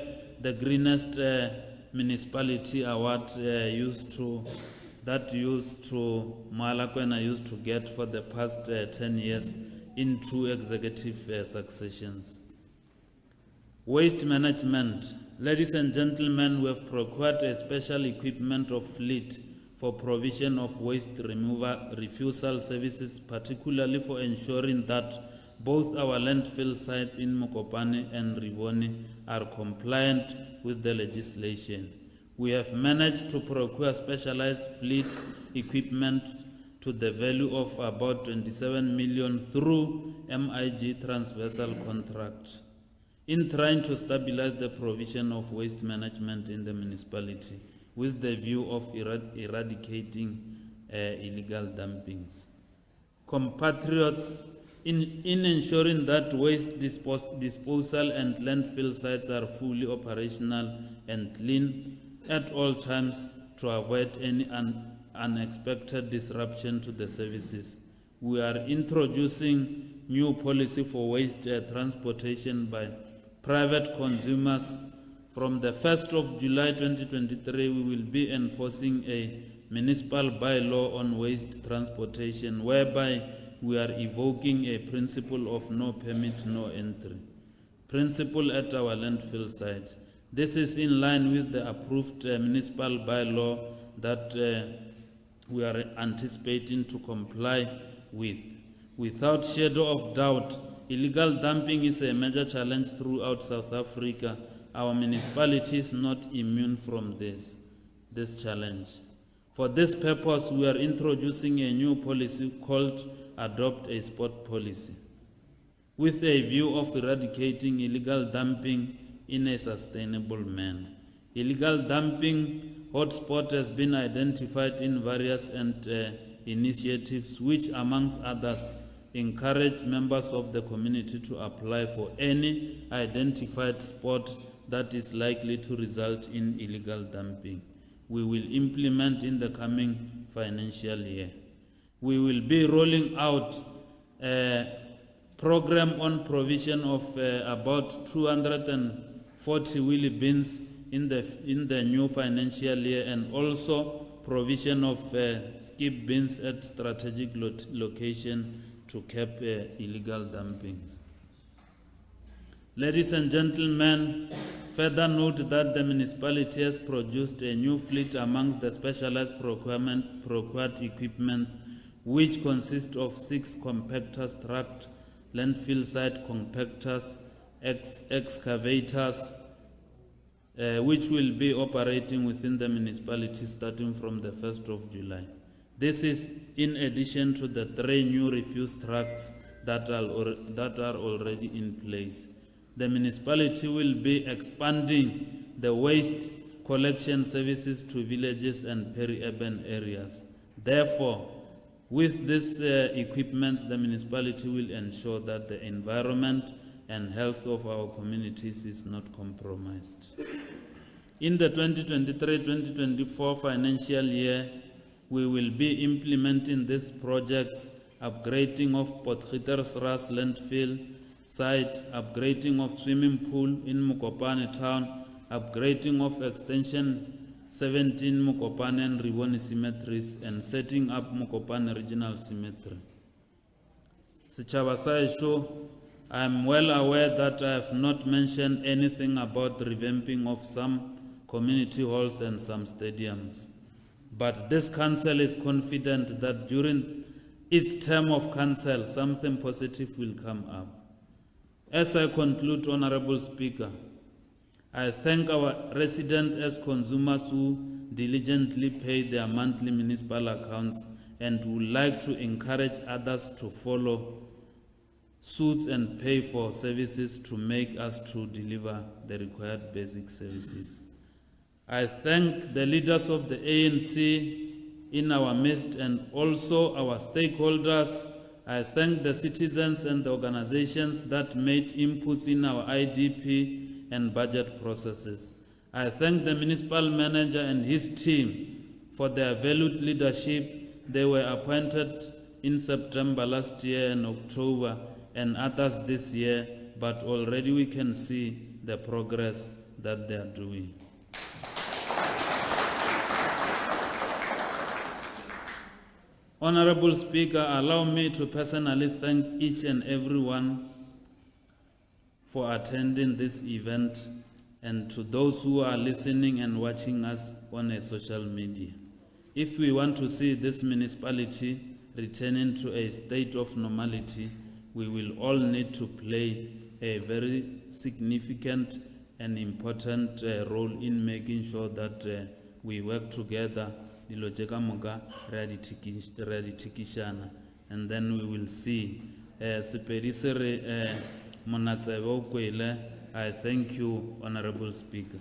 the greenest municipality award Mogalakwena used to get for the past 10 years in 2 executive successions. Waste management. Ladies and gentlemen, we have procured a special equipment of fleet for provision of waste refusal services, particularly for ensuring that both our landfill sites in Mokopane and Riboni are compliant with the legislation. We have managed to procure specialized fleet equipment to the value of about 27 million through MIG transversal contracts. in trying to stabilize the provision of waste management in the municipality with the view of eradicating illegal dumpings. Compatriots, in ensuring that waste disposal and landfill sites are fully operational and clean at all times to avoid any unexpected disruption to the services. We are introducing new policy for waste transportation by private consumers. From the 1st of July 2023, we will be enforcing a municipal bylaw on waste transportation, whereby we are evoking a principle of no permit, no entry principle at our landfill sites. This is in line with the approved municipal bylaw that we are anticipating to comply with. Without shadow of doubt, illegal dumping is a major challenge throughout South Africa. Our municipality is not immune from this challenge. For this purpose, we are introducing a new policy called Adopt a Spot Policy, with a view of eradicating illegal dumping in a sustainable manner. Illegal dumping hotspot has been identified in various initiatives which, amongst others, encourage members of the community to apply for any identified spot that is likely to result in illegal dumping. We will implement in the coming financial year. We will be rolling out a program on provision of about 240 wheelie bins in the new financial year, and also provision of skip bins at strategic location to cap illegal dumpings. Ladies and gentlemen, further note that the municipality has produced a new fleet amongst the specialized procured equipments, which consist of 6 compactors, tracked landfill site compactors, excavators, which will be operating within the municipality starting from the 1st of July. This is in addition to the 3 new refuse trucks that are already in place. The municipality will be expanding the waste collection services to villages and peri-urban areas. Therefore, with these equipments, the municipality will ensure that the environment and health of our communities is not compromised. In the 2023-2024 financial year, we will be implementing these projects: upgrading of Potgietersrus landfill site, upgrading of swimming pool in Mokopane town, upgrading of extension 17 Mokopane and Riboni cemeteries, and setting up Mokopane Regional Cemetery. Sechaba Saisho, I am well aware that I have not mentioned anything about revamping of some community halls and some stadiums. But this council is confident that during its term of council, something positive will come up. As I conclude, Honorable Speaker, I thank our residents as consumers who diligently pay their monthly municipal accounts, and would like to encourage others to follow suit and pay for services to make us to deliver the required basic services. I thank the leaders of the ANC in our midst and also our stakeholders. I thank the citizens and the organizations that made inputs in our IDP and budget processes. I thank the municipal manager and his team for their valued leadership. They were appointed in September last year and October, and others this year, but already we can see the progress that they are doing. Honorable Speaker, allow me to personally thank each and everyone for attending this event, and to those who are listening and watching us on a social media. If we want to see this municipality returning to a state of normality, we will all need to play a very significant and important role in making sure that we work together, and then we will see I thank you, Honorable Speaker.